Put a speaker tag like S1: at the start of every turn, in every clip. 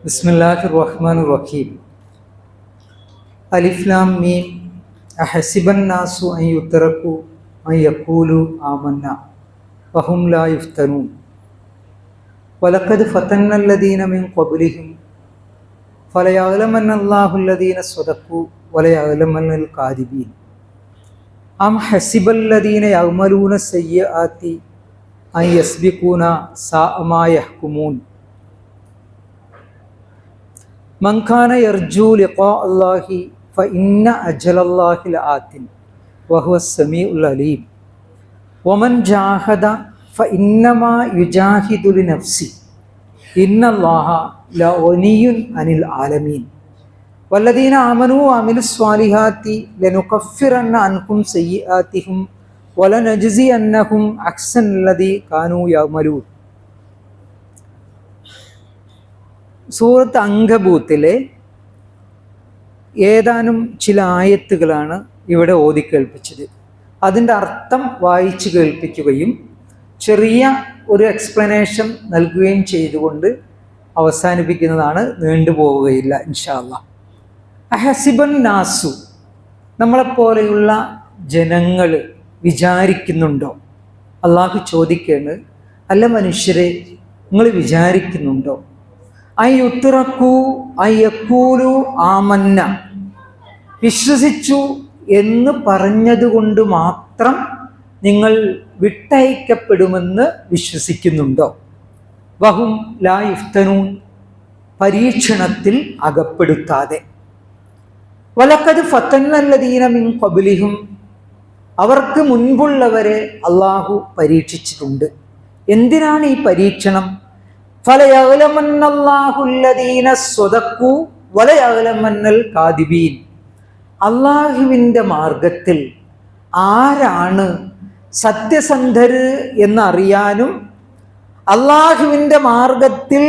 S1: ബിസ്മില്ലാഹിർ റഹ്മാനിർ റഹീം. അലിഫ് ലാം മീം. അഹസിബൻ നാസു അൻ യുത്രകു അൻ യഖൂലു ആമന്ന വഹും ലാ യുഫ്തനൂൻ വലഖദ് ഫതന്നല്ലദീന മിൻ ഖബ്ലിഹിം ഫലയഅലമന്നല്ലാഹുല്ലദീന സ്വദഖു വലയഅലമന്നൽ കാദിബീൻ. അം ഹസിബല്ലദീന യഅമലൂന സയ്യിആതി അൻ യസ്ബിഖൂന സാഅ മാ യഹ്കുമൂൻ. മൻ കാന യർജൂ ലിഖാ അല്ലാഹി ഫഇന്ന അജലല്ലാഹി ലആതിൻ വഹുവസ് സമീഉൽ അലീം. വമൻ ജാഹദ ഫഇന്നമാ യുജാഹിദു ലിനഫ്സി ഇന്നല്ലാഹ ലഗനിയ്യുൻ അനിൽ ആലമീൻ. വല്ലദീന ആമനൂ വഅമിലുസ് സ്വാലിഹാത്തി ലനുകഫിറന്ന അൻഹും സയ്യിആതിഹിം വലനജ്സിയന്നഹും അഹ്സനല്ലദീ കാനൂ യഅമലൂൻ. സൂറത്ത് അങ്കബൂത്തിലെ ഏതാനും ചില ആയത്തുകളാണ് ഇവിടെ ഓതി കേൾപ്പിച്ചത്. അതിൻ്റെ അർത്ഥം വായിച്ചു കേൾപ്പിക്കുകയും ചെറിയ ഒരു എക്സ്പ്ലനേഷൻ നൽകുകയും ചെയ്തുകൊണ്ട് അവസാനിപ്പിക്കുന്നതാണ്, നീണ്ടുപോവുകയില്ല ഇൻഷാ അല്ലാഹ്. അഹസിബൻ നാസു, നമ്മളെപ്പോലെയുള്ള ജനങ്ങൾ വിചാരിക്കുന്നുണ്ടോ? അള്ളാഹു ചോദിക്കേണ്, അല്ല മനുഷ്യരെ, നിങ്ങൾ വിചാരിക്കുന്നുണ്ടോ? അയ്യുത്രക്കൂ അയ്യക്കൂലു ആമന്ന, വിശ്വസിച്ചു എന്ന് പറഞ്ഞതുകൊണ്ട് മാത്രം നിങ്ങൾ വിട്ടയക്കപ്പെടുമെന്ന് വിശ്വസിക്കുന്നുണ്ടോ? വഹും ലാ യുഫ്തനൂൻ, പരീക്ഷണത്തിൽ അകപ്പെടുത്താതെ. വലഖദ് ഫതന്നല്ലദീന മിൻ ഖബ്ലിഹിം, അവർക്ക് മുൻപുള്ളവരെ അള്ളാഹു പരീക്ഷിച്ചിട്ടുണ്ട്. എന്തിനാണ് ഈ പരീക്ഷണം? ഫലയഅലമന്നല്ലാഹുല്ലദീന സ്വദഖു വലയഅലമന്നൽ കാദിബീൻ. അള്ളാഹുവിൻ്റെ മാർഗത്തിൽ ആരാണ് സത്യസന്ധര് എന്നറിയാനും അള്ളാഹുവിൻ്റെ മാർഗത്തിൽ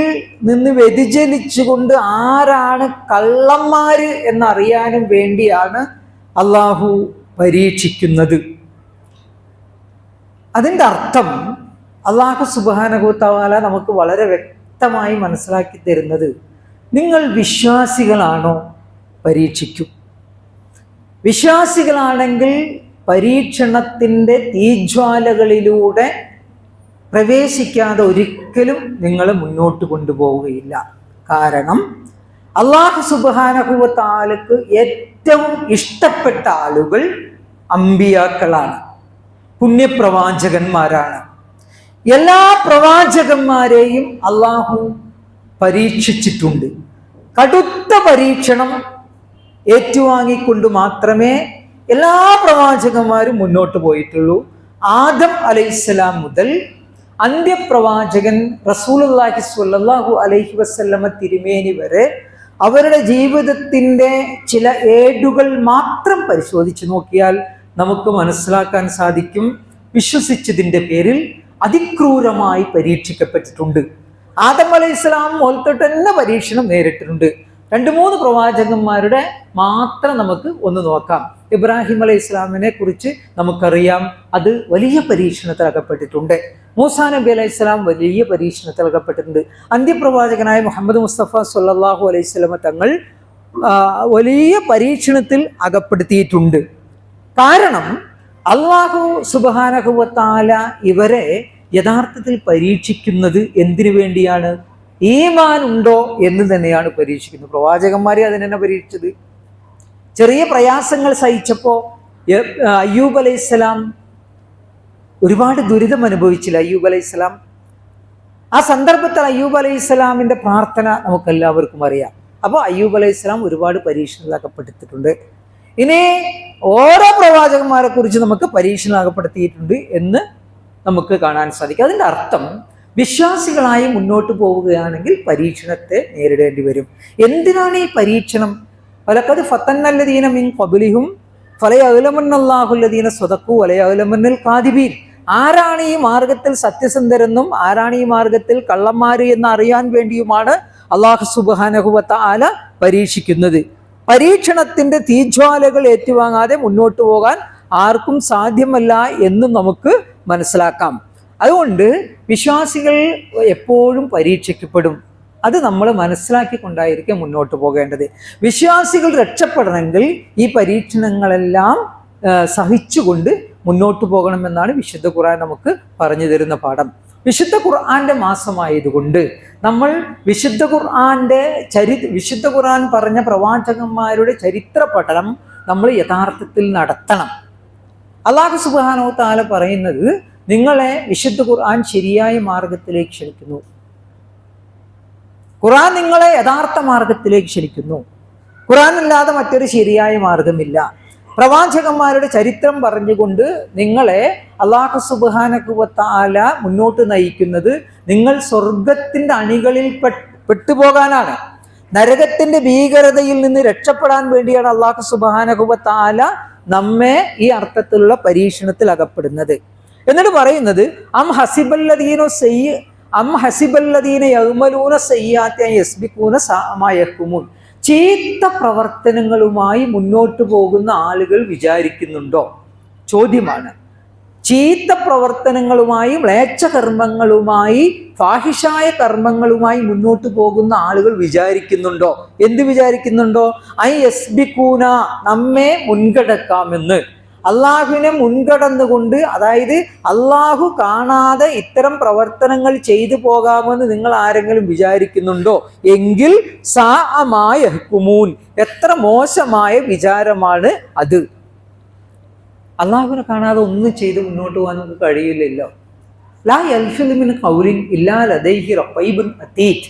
S1: നിന്ന് വ്യതിചലിച്ചുകൊണ്ട് ആരാണ് കള്ളന്മാര് എന്നറിയാനും വേണ്ടിയാണ് അള്ളാഹു പരീക്ഷിക്കുന്നത്. അതിൻ്റെ അർത്ഥം അള്ളാഹു സുബ്ഹാനഹു വ തആല നമുക്ക് വളരെ വ്യക്തമായി മനസ്സിലാക്കി തരുന്നത്, നിങ്ങൾ വിശ്വാസികളാണോ? പരീക്ഷിക്കും. വിശ്വാസികളാണെങ്കിൽ പരീക്ഷണത്തിൻ്റെ തീജ്വാലകളിലൂടെ പ്രവേശിക്കാതെ ഒരിക്കലും നിങ്ങൾ മുന്നോട്ട് കൊണ്ടുപോവുകയില്ല. കാരണം അള്ളാഹു സുബ്ഹാനഹു വ തആലക്ക് ഏറ്റവും ഇഷ്ടപ്പെട്ട ആളുകൾ അമ്പിയാക്കളാണ്, പുണ്യപ്രവാചകന്മാരാണ്. എല്ലാ പ്രവാചകന്മാരെയും അള്ളാഹു പരീക്ഷിച്ചിട്ടുണ്ട്. കടുത്ത പരീക്ഷണം ഏറ്റുവാങ്ങിക്കൊണ്ട് മാത്രമേ എല്ലാ പ്രവാചകന്മാരും മുന്നോട്ട് പോയിട്ടുള്ളൂ. ആദം അലൈഹിസ്സലാം മുതൽ അന്ത്യപ്രവാചകൻ റസൂലുള്ളാഹി സ്വല്ലല്ലാഹു അലൈഹി വസല്ലമ തിരുമേനി വരെ അവരുടെ ജീവിതത്തിൻ്റെ ചില ഏടുകൾ മാത്രം പരിശോധിച്ച് നോക്കിയാൽ നമുക്ക് മനസ്സിലാക്കാൻ സാധിക്കും, വിശ്വസിച്ചതിൻ്റെ പേരിൽ അതിക്രൂരമായി പരീക്ഷിക്കപ്പെട്ടിട്ടുണ്ട്. ആദം അലൈഹിസ്സലാം മുതൽതൊട്ട് തന്നെ പരീക്ഷണം നേരിട്ടിട്ടുണ്ട്. 2-3 പ്രവാചകന്മാരുടെ മാത്രം നമുക്ക് ഒന്ന് നോക്കാം. ഇബ്രാഹിം അലൈഹി ഇസ്ലാമിനെ കുറിച്ച് നമുക്കറിയാം, അത് വലിയ പരീക്ഷണത്തിൽ അകപ്പെട്ടിട്ടുണ്ട്. മൂസാ നബി അലൈഹി ഇസ്ലാം വലിയ പരീക്ഷണത്തിൽ അകപ്പെട്ടിട്ടുണ്ട്. അന്ത്യപ്രവാചകനായ മുഹമ്മദ് മുസ്തഫ സ്വല്ലല്ലാഹു അലൈഹി വസല്ലമ തങ്ങൾ വലിയ പരീക്ഷണത്തിൽ അകപ്പെടുത്തിയിട്ടുണ്ട്. കാരണം അള്ളാഹു സുബ്ഹാനഹു വ തആല ഇവരെ യഥാർത്ഥത്തിൽ പരീക്ഷിക്കുന്നത് എന്തിനു വേണ്ടിയാണ്? ഈമാൻ ഉണ്ടോ എന്ന് തന്നെയാണ് പരീക്ഷിക്കുന്നത്. പ്രവാചകന്മാരെ അതിനെ പരീക്ഷിച്ചത്. ചെറിയ പ്രയാസങ്ങൾ സഹിച്ചപ്പോൾ അയ്യൂബ് അലൈഹിസ്സലാം ഒരുപാട് ദുരിതം അനുഭവിച്ചില്ല. അയ്യൂബ് അലൈഹിസ്സലാം ആ സന്ദർഭത്തിൽ അയ്യൂബ് അലൈഹിസ്സലാമിൻ്റെ പ്രാർത്ഥന നമുക്കെല്ലാവർക്കും അറിയാം. അപ്പോൾ അയ്യൂബ് അലൈഹിസ്സലാം ഒരുപാട് പരീക്ഷണത്തിലകപ്പെടുത്തിയിട്ടുണ്ട്. ഇനി ഓരോ പ്രവാചകന്മാരെ കുറിച്ച് നമുക്ക് പരീക്ഷണത്തിലകപ്പെടുത്തിയിട്ടുണ്ട് എന്ന് നമുക്ക് കാണാൻ സാധിക്കും. അതിൻ്റെ അർത്ഥം വിശ്വാസികളായി മുന്നോട്ട് പോവുകയാണെങ്കിൽ പരീക്ഷണത്തെ നേരിടേണ്ടി വരും. എന്തിനാണ് ഈ പരീക്ഷണം? വലഖദ് ഫതന്നല്ലദീന മിൻ ഖബ്ലിഹിം ഫലയഅലമന്നല്ലാഹുല്ലദീന സ്വദഖു വലയഅലമന്നൽ കാദിബീൻ. ആരാണ് ഈ മാർഗത്തിൽ സത്യസന്ധരെന്നും ആരാണ് ഈ മാർഗത്തിൽ കള്ളന്മാര് എന്ന് അറിയാൻ വേണ്ടിയുമാണ് അല്ലാഹു സുബ്ഹാനഹു വ തആല പരീക്ഷിക്കുന്നത്. പരീക്ഷണത്തിന്റെ തീജ്വാലകൾ ഏറ്റുവാങ്ങാതെ മുന്നോട്ട് പോകാൻ ആർക്കും സാധ്യമല്ല എന്ന് നമുക്ക് മനസ്സിലാക്കാം. അതുകൊണ്ട് വിശ്വാസികൾ എപ്പോഴും പരീക്ഷിക്കപ്പെടും. അത് നമ്മൾ മനസ്സിലാക്കിക്കൊണ്ടായിരിക്കും മുന്നോട്ട് പോകേണ്ടത്. വിശ്വാസികൾ രക്ഷപ്പെടണമെങ്കിൽ ഈ പരീക്ഷണങ്ങളെല്ലാം സഹിച്ചുകൊണ്ട് മുന്നോട്ട് പോകണമെന്നാണ് വിശുദ്ധ ഖുർആൻ നമുക്ക് പറഞ്ഞു തരുന്ന പാഠം. വിശുദ്ധ ഖുർആന്റെ മാസമായതുകൊണ്ട് നമ്മൾ വിശുദ്ധ ഖുർആൻ പറഞ്ഞ പ്രവാചകന്മാരുടെ ചരിത്ര പഠനം നമ്മൾ യഥാർത്ഥത്തിൽ നടത്തണം. അല്ലാഹു സുബ്ഹാനഹു വ തആല പറയുന്നത്, നിങ്ങളെ വിശുദ്ധ ഖുർആൻ ശരിയായ മാർഗത്തിലേക്ക് ക്ഷണിക്കുന്നു. ഖുർആൻ നിങ്ങളെ യഥാർത്ഥ മാർഗത്തിലേക്ക് ക്ഷണിക്കുന്നു. ഖുർആൻ അല്ലാതെ മറ്റൊരു ശരിയായ മാർഗമില്ല. പ്രവാചകന്മാരുടെ ചരിത്രം പറഞ്ഞുകൊണ്ട് നിങ്ങളെ അല്ലാഹു സുബ്ഹാനഹു വ തആല മുന്നോട്ട് നയിക്കുന്നത് നിങ്ങൾ സ്വർഗത്തിന്റെ അണികളിൽ പെട്ടുപോകാനാണ്. നരകത്തിന്റെ ഭീകരതയിൽ നിന്ന് രക്ഷപ്പെടാൻ വേണ്ടിയാണ് അല്ലാഹു സുബ്ഹാനഹു വ തആല നമ്മെ ഈ അർത്ഥത്തിലുള്ള പരീക്ഷണത്തിൽ അകപ്പെടുന്നത്. എന്നിട്ട് പറയുന്നത്, ഹസിബല്ലദീന യഅ്മലൂന സയ്യാത്തി യസ്ബിഖൂന മാ യഹ്കുമൂൻ. ചീത്ത പ്രവർത്തനങ്ങളുമായി മുന്നോട്ട് പോകുന്ന ആളുകൾ വിചാരിക്കുന്നുണ്ടോ? ചോദ്യമാണ്. ചീത്ത പ്രവർത്തനങ്ങളുമായി, മ്ലേച്ഛകർമ്മങ്ങളുമായി, ഫാഹിഷായ കർമ്മങ്ങളുമായി മുന്നോട്ട് പോകുന്ന ആളുകൾ വിചാരിക്കുന്നുണ്ടോ? എന്ത് വിചാരിക്കുന്നുണ്ടോ? യസ്ബിഖൂന, നമ്മെ മുൻകടക്കാമെന്ന്. അള്ളാഹുവിനെ മുൻകടന്നുകൊണ്ട്, അതായത് അള്ളാഹു കാണാതെ ഇത്തരം പ്രവർത്തനങ്ങൾ ചെയ്തു പോകാമെന്ന് നിങ്ങൾ ആരെങ്കിലും വിചാരിക്കുന്നുണ്ടോ? എങ്കിൽ സാഅ മാ യഹ്കുമൂൻ, എത്ര മോശമായ വിചാരമാണ് അത്. അള്ളാഹുവിനെ കാണാതെ ഒന്നും ചെയ്ത് മുന്നോട്ട് പോകാൻ നമുക്ക് കഴിയില്ലല്ലോ. ലാ യൽഫിദു മിൻ ഖൗലിൻ ഇല്ലാ ലദൈഹി റഖീബുൻ അതീദ്.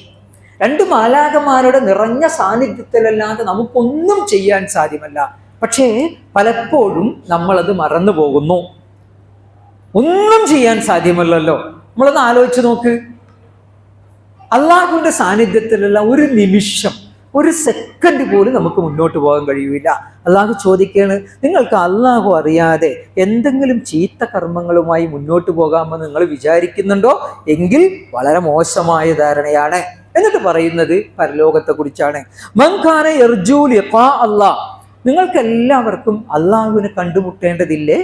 S1: രണ്ട് മാലാഖമാരുടെ നിറഞ്ഞ സാന്നിധ്യത്തിലല്ലാതെ നമുക്കൊന്നും ചെയ്യാൻ സാധ്യമല്ല. പക്ഷേ പലപ്പോഴും നമ്മളത് മറന്നു പോകുന്നു. ഒന്നും ചെയ്യാൻ സാധ്യമല്ലല്ലോ. നമ്മളൊന്ന് ആലോചിച്ച് നോക്ക്. അള്ളാഹുവിന്റെ സാന്നിധ്യത്തിലുള്ള ഒരു നിമിഷം, ഒരു സെക്കൻഡ് പോലും നമുക്ക് മുന്നോട്ട് പോകാൻ കഴിയില്ല. അള്ളാഹു ചോദിക്കുകയാണ്, നിങ്ങൾക്ക് അള്ളാഹു അറിയാതെ എന്തെങ്കിലും ചീത്ത കർമ്മങ്ങളുമായി മുന്നോട്ട് പോകാമെന്ന് നിങ്ങൾ വിചാരിക്കുന്നുണ്ടോ? എങ്കിൽ വളരെ മോശമായ ധാരണയാണ്. എന്നിട്ട് പറയുന്നത് പരലോകത്തെ കുറിച്ചാണ്. മൻ കാന യർജൂ ലിഖാ അല്ലാഹ്, നിങ്ങൾക്ക് എല്ലാവർക്കും അള്ളാഹുവിനെ കണ്ടുമുട്ടേണ്ടതില്ലേ?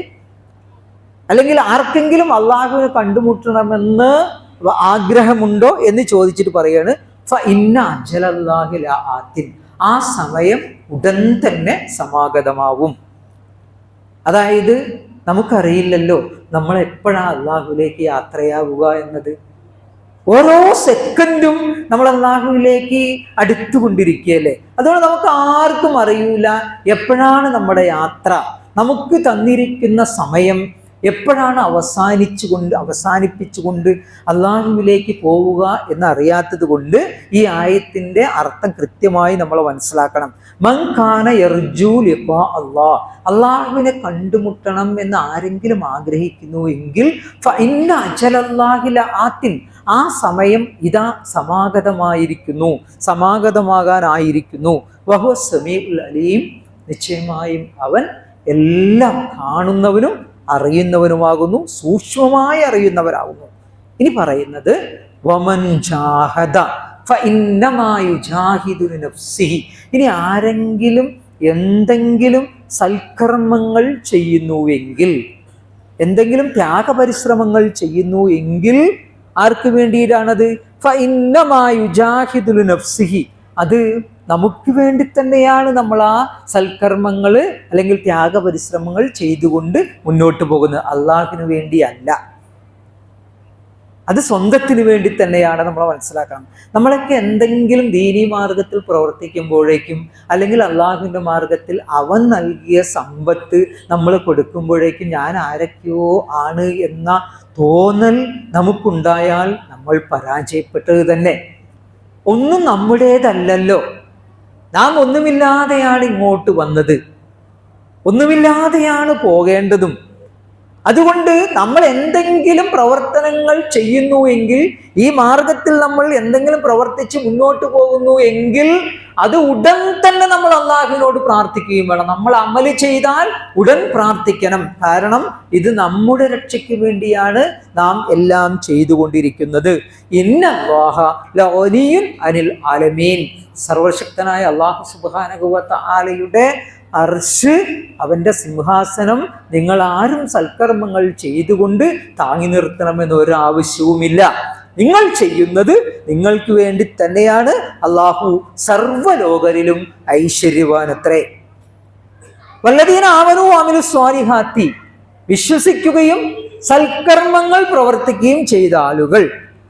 S1: അല്ലെങ്കിൽ ആർക്കെങ്കിലും അള്ളാഹുവിനെ കണ്ടുമുട്ടണമെന്ന് ആഗ്രഹമുണ്ടോ എന്ന് ചോദിച്ചിട്ട് പറയാണ്, ഫഇന്ന അജലല്ലാഹി ലആതിൻ, ആ സമയം ഉടൻ തന്നെ സമാഗതമാവും. അതായത് നമുക്കറിയില്ലല്ലോ നമ്മൾ എപ്പോഴാണ് അള്ളാഹുവിലേക്ക് യാത്രയാവുക എന്നത്. ഓരോ സെക്കൻഡും നമ്മൾ അള്ളാഹുവിലേക്ക് അടുത്തുകൊണ്ടിരിക്കുകയല്ലേ. അതുകൊണ്ട് നമുക്ക് ആർക്കും അറിയൂല എപ്പോഴാണ് നമ്മുടെ യാത്ര, നമുക്ക് തന്നിരിക്കുന്ന സമയം എപ്പോഴാണ് അവസാനിപ്പിച്ചുകൊണ്ട് അള്ളാഹുവിലേക്ക് പോവുക എന്നറിയാത്തത് കൊണ്ട് ഈ ആയത്തിന്റെ അർത്ഥം കൃത്യമായി നമ്മൾ മനസ്സിലാക്കണം. മൻ കാന യർജൂ ലിഖാ അല്ലാഹ്, അള്ളാഹുവിനെ കണ്ടുമുട്ടണം എന്ന് ആരെങ്കിലും ആഗ്രഹിക്കുന്നു എങ്കിൽ ഫഇന്ന അജലല്ലാഹി ലആതിൻ, ആ സമയം ഇതാ സമാഗതമാകാനായിരിക്കുന്നു. വഹുവ സമീഉൽ അലീം, നിശ്ചയമായും അവൻ എല്ലാം കാണുന്നവനും അറിയുന്നവനുമാകുന്നു, സൂക്ഷ്മമായി അറിയുന്നവരാകുന്നു. ഇനി പറയുന്നത് വമൻ ജാഹദ ഫഇന്നമാ യുജാഹിദു ലിനഫ്സിഹി. ഇനി ആരെങ്കിലും എന്തെങ്കിലും സൽക്കർമ്മങ്ങൾ ചെയ്യുന്നുവെങ്കിൽ, എന്തെങ്കിലും ത്യാഗപരിശ്രമങ്ങൾ ചെയ്യുന്നു എങ്കിൽ ആർക്ക് വേണ്ടിയിട്ടാണത്? ഫഇന്നമാ യുജാഹിദു ലിനഫ്സിഹി, അത് നമുക്ക് വേണ്ടി തന്നെയാണ് നമ്മൾ ആ സൽക്കർമ്മങ്ങൾ അല്ലെങ്കിൽ ത്യാഗപരിശ്രമങ്ങൾ ചെയ്തുകൊണ്ട് മുന്നോട്ട് പോകുന്നത്. അള്ളാഹുവിന് വേണ്ടിയല്ല, അത് സ്വന്തത്തിന് വേണ്ടി തന്നെയാണ് നമ്മൾ മനസ്സിലാക്കണം. നമ്മളൊക്കെ എന്തെങ്കിലും ദീനീ മാർഗത്തിൽ പ്രവർത്തിക്കുമ്പോഴേക്കും അല്ലെങ്കിൽ അള്ളാഹുവിൻ്റെ മാർഗത്തിൽ അവൻ നൽകിയ സമ്പത്ത് നമ്മൾ കൊടുക്കുമ്പോഴേക്കും ഞാൻ ആരൊക്കെയോ ആണ് എന്ന തോന്നൽ നമുക്കുണ്ടായാൽ നമ്മൾ പരാജയപ്പെട്ടത് തന്നെ. ഒന്നും നമ്മുടേതല്ലല്ലോ. നാം ഒന്നുമില്ലാതെയാണ് ഇങ്ങോട്ട് വന്നത്, ഒന്നുമില്ലാതെയാണ് പോകേണ്ടതും. അതുകൊണ്ട് നമ്മൾ എന്തെങ്കിലും പ്രവർത്തനങ്ങൾ ചെയ്യുന്നു എങ്കിൽ, ഈ മാർഗത്തിൽ നമ്മൾ എന്തെങ്കിലും പ്രവർത്തിച്ച് മുന്നോട്ട് പോകുന്നു എങ്കിൽ അത് ഉടൻ തന്നെ നമ്മൾ അള്ളാഹുവിനോട് പ്രാർത്ഥിക്കുകയും വേണം. നമ്മൾ അമല് ചെയ്താൽ ഉടൻ പ്രാർത്ഥിക്കണം. കാരണം ഇത് നമ്മുടെ രക്ഷയ്ക്ക് വേണ്ടിയാണ് നാം എല്ലാം ചെയ്തുകൊണ്ടിരിക്കുന്നത്. ഇന്നല്ലാഹ ലഗനിയ്യുൻ അനിൽ ആലമീൻ, സർവശക്തനായ അള്ളാഹു സുബ്ഹാനഹു വ തആലയുടെ അർശ്, അവന്റെ സിംഹാസനം നിങ്ങൾ ആരും സൽക്കർമ്മങ്ങൾ ചെയ്തുകൊണ്ട് താങ്ങി നിർത്തണമെന്ന് ഒരു ആവശ്യവുമില്ല. നിങ്ങൾ ചെയ്യുന്നത് നിങ്ങൾക്ക് വേണ്ടി തന്നെയാണ്. അള്ളാഹു സർവ്വലോകരിലും ഐശ്വര്യവാനത്രേ. വല്ലദീന ആമനൂ വഅമിലു സ്വാലിഹാത്തി, വിശ്വസിക്കുകയും സൽക്കർമ്മങ്ങൾ പ്രവർത്തിക്കുകയും ചെയ്ത ആളുകൾ,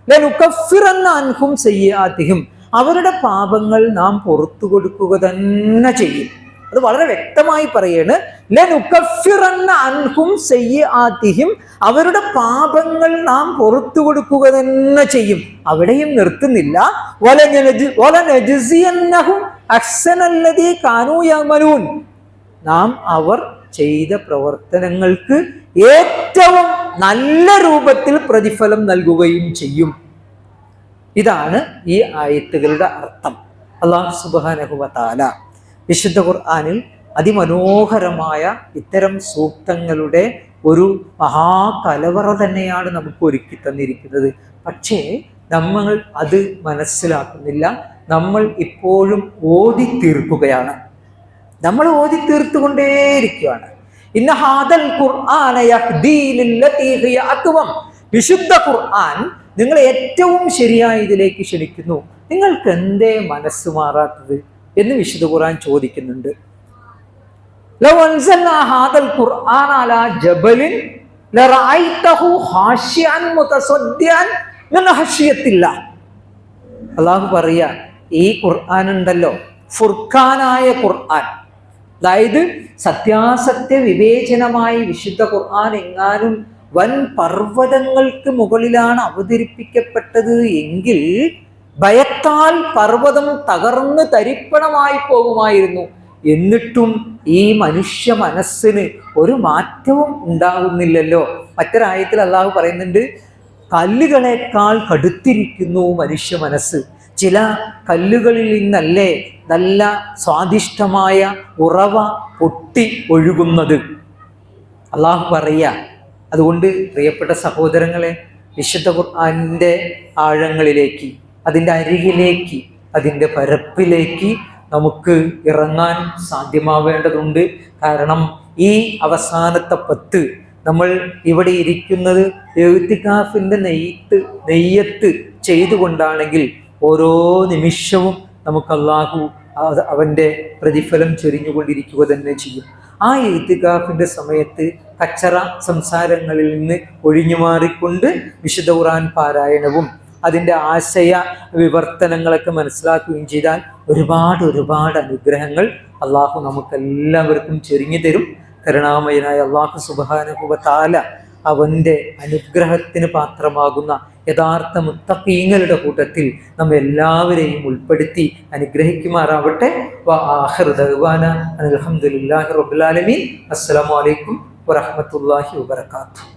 S1: ലനുകഫിറന്ന അൻഹും സയ്യിആതിഹിം, അവരുടെ പാപങ്ങൾ നാം പുറത്തു കൊടുക്കുക തന്നെ ചെയ്യും. അത് വളരെ വ്യക്തമായി പറയാണ്. ലനുകഫിറന്ന അൻഹും സയ്യിആതിഹിം, അവരുടെ പാപങ്ങൾ നാം പുറത്തു കൊടുക്കുക തന്നെ ചെയ്യും. അവിടെയും നിർത്തുന്നില്ല. വലനജ്സിയന്നഹും അഹ്സനല്ലദീ കാനൂ യഅമലൂൻ, നാം അവർ ചെയ്ത പ്രവർത്തനങ്ങൾക്ക് ഏറ്റവും നല്ല രൂപത്തിൽ പ്രതിഫലം നൽകുകയും ചെയ്യും. ഇതാണ് ഈ ആയത്തുകളുടെ അർത്ഥം. അല്ലാഹു സുബ്ഹാനഹു വ തആല വിശുദ്ധ ഖുർആനിൽ അതിമനോഹരമായ ഇത്തരം സൂക്തങ്ങളുടെ ഒരു മഹാകലവറ തന്നെയാണ് നമുക്ക് ഒരുക്കി തന്നിരിക്കുന്നത്. പക്ഷേ നമ്മൾ അത് മനസ്സിലാക്കുന്നില്ല. നമ്മൾ ഇപ്പോഴും ഓതി തീർക്കുകയാണ്. നമ്മൾ ഓതി തീർത്തുകൊണ്ടേയിരിക്കുകയാണ്. ഇന്ന ഹാദൽ ഖുർആന യഹ്ദീ ലില്ലതീ ഹിയ അഖ്വം, വിശുദ്ധ ഖുർആൻ നിങ്ങളെ ഏറ്റവും ശരിയായ ഇതിലേക്ക് ക്ഷണിക്കുന്നു. നിങ്ങൾക്ക് എന്തേ മനസ്സ് മാറാത്തത് എന്ന് വിശുദ്ധ ഖുർആൻ ചോദിക്കുന്നുണ്ട്. ലൗ അൻസൽനാ ഹാദൽ ഖുർആന അലാ ജബലിൻ ലറഅയ്തഹു ഖാശിഅൻ മുതസദ്ദിഅൻ മിൻ ഖശിയത്തില്ലാഹ്. അല്ലാഹു പറയാ, ഈ ഖുർആൻ ഉണ്ടല്ലോ, ഫുർഖാനായ ഖുർആൻ, അതായത് സത്യാസത്യ വിവേചനമായി വിശുദ്ധ ഖുർആൻ എങ്ങാനും വൻ പർവ്വതങ്ങൾക്ക് മുകളിലാണ് അവതരിപ്പിക്കപ്പെട്ടത് എങ്കിൽ ഭയത്താൽ പർവ്വതം തകർന്ന് തരിപ്പണമായി പോകുമായിരുന്നു. എന്നിട്ടും ഈ മനുഷ്യ മനസ്സിന് ഒരു മാറ്റവും ഉണ്ടാകുന്നില്ലല്ലോ. മറ്റൊരായത്തിൽ അള്ളാഹു പറയുന്നുണ്ട്, കല്ലുകളെക്കാൾ കടുത്തിരിക്കുന്നു മനുഷ്യ മനസ്സ്. ചില കല്ലുകളിൽ നിന്നല്ലേ നല്ല സ്വാദിഷ്ടമായ ഉറവ പൊട്ടി ഒഴുകുന്നത്. അള്ളാഹു പറയുക. അതുകൊണ്ട് പ്രിയപ്പെട്ട സഹോദരങ്ങളെ, വിശുദ്ധ ഖുർആനിൻ്റെ ആഴങ്ങളിലേക്ക്, അതിൻ്റെ അരികിലേക്ക്, അതിൻ്റെ പരപ്പിലേക്ക് നമുക്ക് ഇറങ്ങാൻ സാധ്യമാവേണ്ടതുണ്ട്. കാരണം ഈ അവസാനത്തെ 10 നമ്മൾ ഇവിടെ ഇരിക്കുന്നത് ഇഅ്തികാഫിൻ്റെ നെയ്യത്ത് ചെയ്തുകൊണ്ടാണെങ്കിൽ ഓരോ നിമിഷവും നമുക്ക് അള്ളാഹു അവൻ്റെ പ്രതിഫലം ചൊരിഞ്ഞുകൊണ്ടിരിക്കുക തന്നെ ചെയ്യും. ആ ഇഅ്തികാഫിൻ്റെ സമയത്ത് കച്ചറ സംസാരങ്ങളിൽ നിന്ന് ഒഴിഞ്ഞു മാറിക്കൊണ്ട് വിശുദ്ധ ഖുർആൻ പാരായണവും അതിൻ്റെ ആശയ വിവർത്തനങ്ങളൊക്കെ മനസ്സിലാക്കുകയും ചെയ്താൽ ഒരുപാട് അനുഗ്രഹങ്ങൾ അള്ളാഹു നമുക്കെല്ലാവർക്കും ചൊരിഞ്ഞു തരും. കരുണാമയനായ അള്ളാഹു സുബ്ഹാനഹു വ തആല അവൻ്റെ അനുഗ്രഹത്തിന് പാത്രമാകുന്ന യഥാർത്ഥ മുത്തഖീങ്ങളുടെ കൂട്ടത്തിൽ നമ്മെ എല്ലാവരെയും ഉൾപ്പെടുത്തി അനുഗ്രഹിക്കുമാറാവട്ടെ. വ ആഖിറു ദഅ്വാന അൽഹംദുലില്ലാഹി റബ്ബിൽ ആലമീൻ. അസ്സലാമു അലൈക്കും വറഹ്മത്തുള്ളാഹി വബറകാതുഹു.